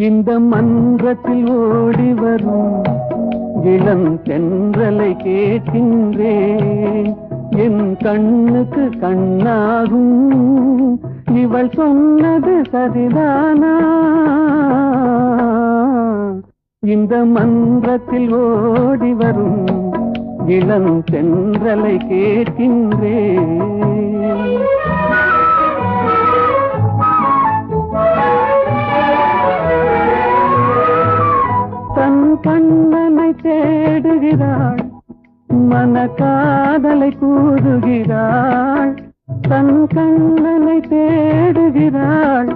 இந்த மன்றத்தில் ஓடி வரும் இளம் தென்றலை கேட்கின்றேன். என் கண்ணுக்கு கண்ணாகும் இவள் சொன்னது சரிதானா? இந்த மன்றத்தில் ஓடி வரும் இளம் தென்றலை கேட்கின்றேன். தன் கண்ணனை தேடுகிறாள், மன காதலை கூறுகிறாள். தன் கண்ணனை தேடுகிறாள்,